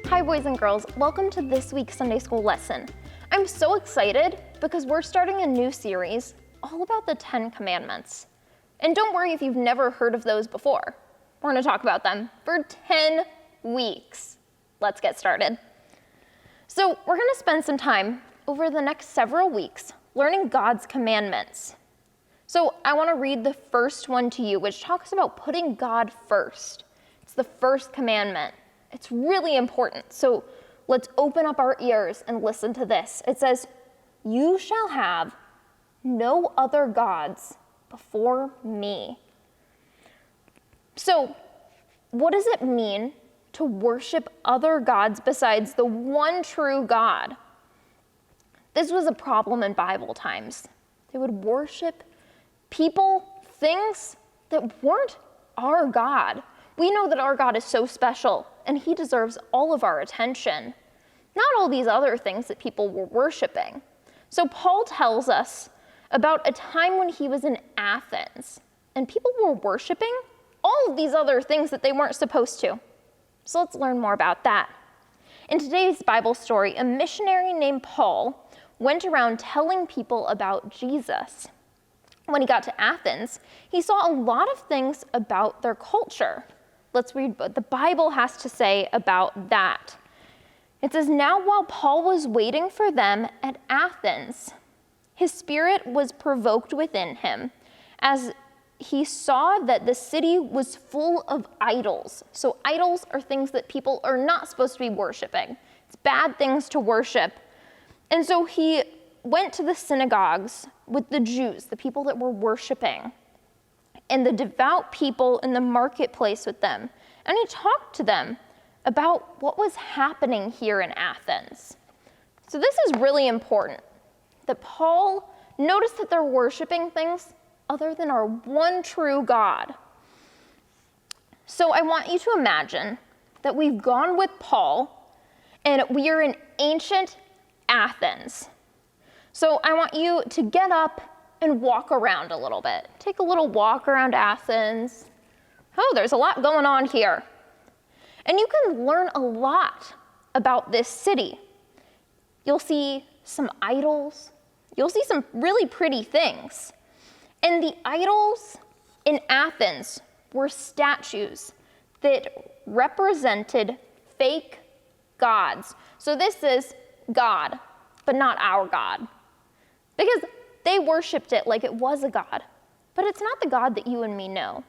Hi boys and girls, welcome to this week's Sunday School lesson. I'm so excited because we're starting a new series all about the 10 Commandments. And don't worry if you've never heard of those before. We're going to talk about them for 10 weeks. Let's get started. So we're going to spend some time over the next several weeks learning God's commandments. So I want to read the first one to you, which talks about putting God first. It's the first commandment. It's really important. So let's open up our ears and listen to this. It says, "You shall have no other gods before me." So what does it mean to worship other gods besides the one true God? This was a problem in Bible times. They would worship people, things that weren't our God. We know that our God is so special, and he deserves all of our attention, not all these other things that people were worshiping. So Paul tells us about a time when he was in Athens, and people were worshiping all of these other things that they weren't supposed to. So let's learn more about that. In today's Bible story, a missionary named Paul went around telling people about Jesus. When he got to Athens, he saw a lot of things about their culture. Let's read what the Bible has to say about that. It says, "Now while Paul was waiting for them at Athens, his spirit was provoked within him as he saw that the city was full of idols." So idols are things that people are not supposed to be worshiping. It's bad things to worship. And so he went to the synagogues with the Jews, the people that were worshiping, and the devout people in the marketplace with them. And he talked to them about what was happening here in Athens. So this is really important, that Paul noticed that they're worshiping things other than our one true God. So I want you to imagine that we've gone with Paul and we are in ancient Athens. So I want you to get up and walk around a little bit. Take a little walk around Athens. Oh, there's a lot going on here. And you can learn a lot about this city. You'll see some idols. You'll see some really pretty things. And the idols in Athens were statues that represented fake gods. So this is God, but not our God. Because they worshiped it like it was a god. But it's not the God that you and me know.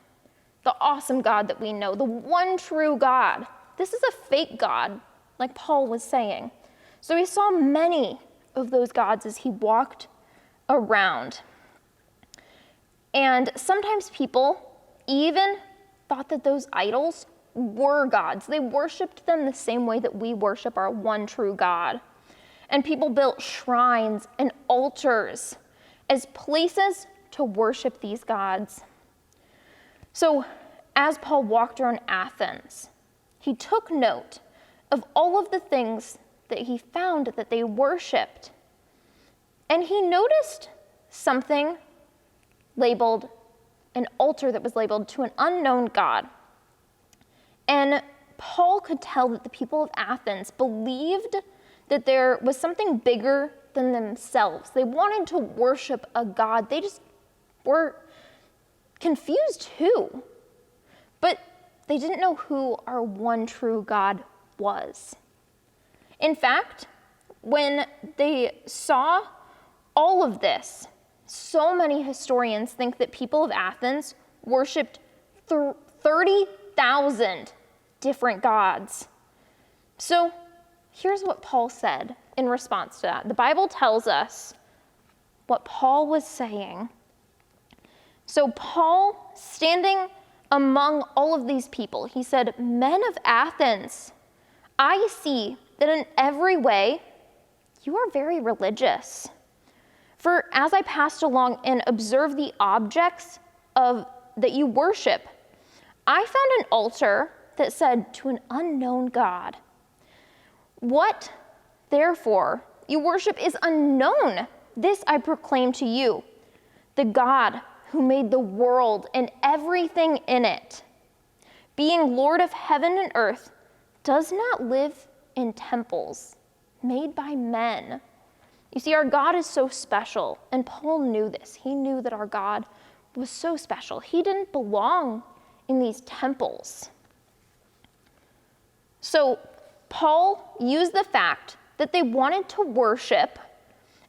The awesome God that we know, the one true God. This is a fake God, like Paul was saying. So he saw many of those gods as he walked around. And sometimes people even thought that those idols were gods. They worshiped them the same way that we worship our one true God. And people built shrines and altars as places to worship these gods. So as Paul walked around Athens, he took note of all of the things that he found that they worshiped. And he noticed something labeled, an altar that was labeled to an unknown God. And Paul could tell that the people of Athens believed that there was something bigger than themselves. They wanted to worship a God. They just were confused who. But they didn't know who our one true God was. In fact, when they saw all of this, so many historians think that people of Athens worshiped 30,000 different gods. So here's what Paul said in response to that. The Bible tells us what Paul was saying. So Paul, standing among all of these people, he said, "Men of Athens, I see that in every way you are very religious. For as I passed along and observed the objects that you worship, I found an altar that said to an unknown God. What, therefore, you worship is unknown. This I proclaim to you, the God who made the world and everything in it, being Lord of heaven and earth, does not live in temples made by men. You see, our God is so special, and Paul knew this. He knew that our God was so special. He didn't belong in these temples. So Paul used the fact that they wanted to worship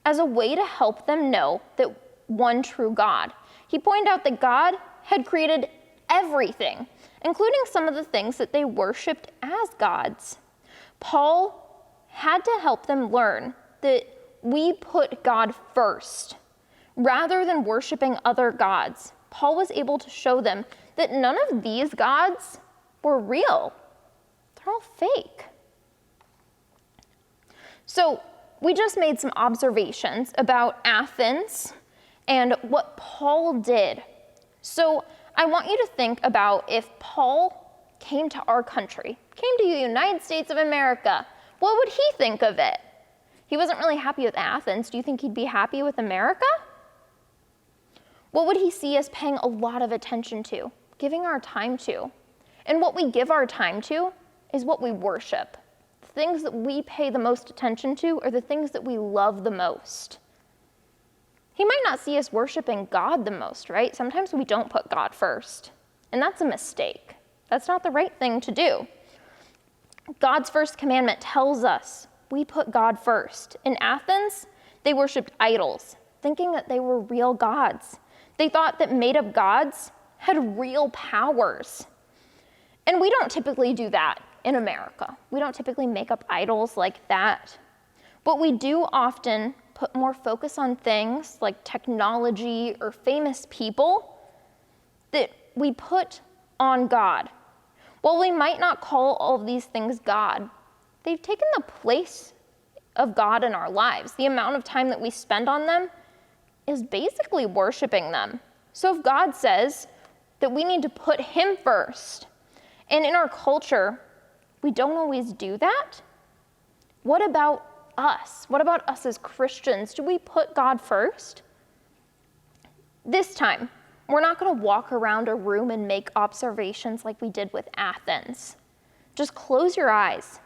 as a way to help them know that one true God. He pointed out that God had created everything, including some of the things that they worshiped as gods. Paul had to help them learn that we put God first. Rather than worshiping other gods, Paul was able to show them that none of these gods were real. They're all fake. So we just made some observations about Athens and what Paul did. So I want you to think about if Paul came to our country, came to the United States of America, what would he think of it? He wasn't really happy with Athens. Do you think he'd be happy with America? What would he see us paying a lot of attention to, giving our time to? And what we give our time to is what we worship. The things that we pay the most attention to are the things that we love the most. He might not see us worshiping God the most, right? Sometimes we don't put God first, and that's a mistake. That's not the right thing to do. God's first commandment tells us we put God first. In Athens, they worshiped idols, thinking that they were real gods. They thought that made-up gods had real powers. And we don't typically do that in America. We don't typically make up idols like that. But we do often put more focus on things like technology or famous people that we put on God. While we might not call all of these things God, they've taken the place of God in our lives. The amount of time that we spend on them is basically worshiping them. So if God says that we need to put him first, and in our culture, we don't always do that, what about us? What about us as Christians? Do we put God first? This time, we're not going to walk around a room and make observations like we did with Athens. Just close your eyes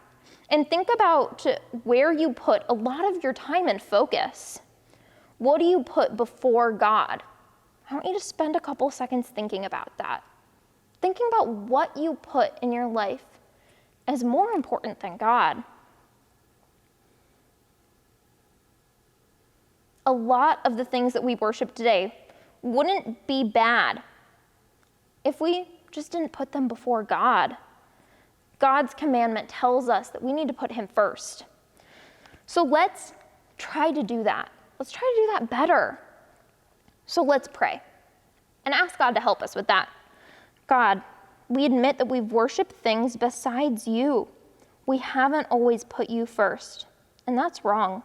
and think about where you put a lot of your time and focus. What do you put before God? I want you to spend a couple seconds thinking about that. Thinking about what you put in your life as more important than God. A lot of the things that we worship today wouldn't be bad if we just didn't put them before God. God's commandment tells us that we need to put him first. So let's try to do that. Let's try to do that better. So let's pray and ask God to help us with that. God, we admit that we've worshiped things besides you. We haven't always put you first, and that's wrong.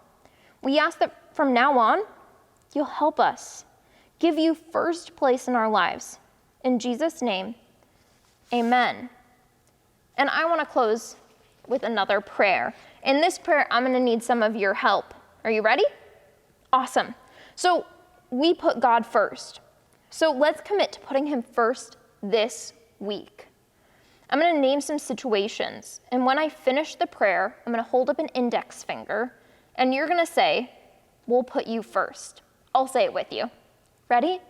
We ask that from now on, you'll help us. Give you first place in our lives. In Jesus' name, amen. And I want to close with another prayer. In this prayer, I'm going to need some of your help. Are you ready? Awesome. So we put God first. So let's commit to putting him first this week. I'm going to name some situations. And when I finish the prayer, I'm going to hold up an index finger. And you're going to say, we'll put you first. I'll say it with you. Ready?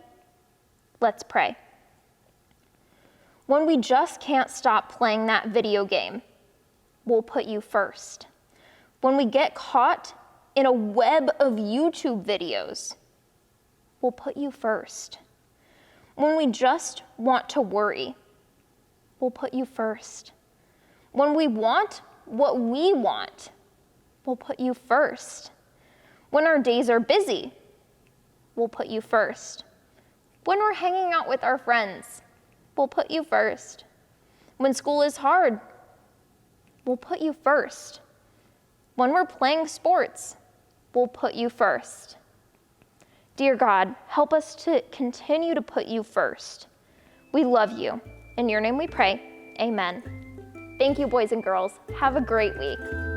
Let's pray. When we just can't stop playing that video game, we'll put you first. When we get caught in a web of YouTube videos, we'll put you first. When we just want to worry, we'll put you first. When we want what we want, we'll put you first. When our days are busy, we'll put you first. When we're hanging out with our friends, we'll put you first. When school is hard, we'll put you first. When we're playing sports, we'll put you first. Dear God, help us to continue to put you first. We love you. In your name we pray, amen. Thank you, boys and girls. Have a great week.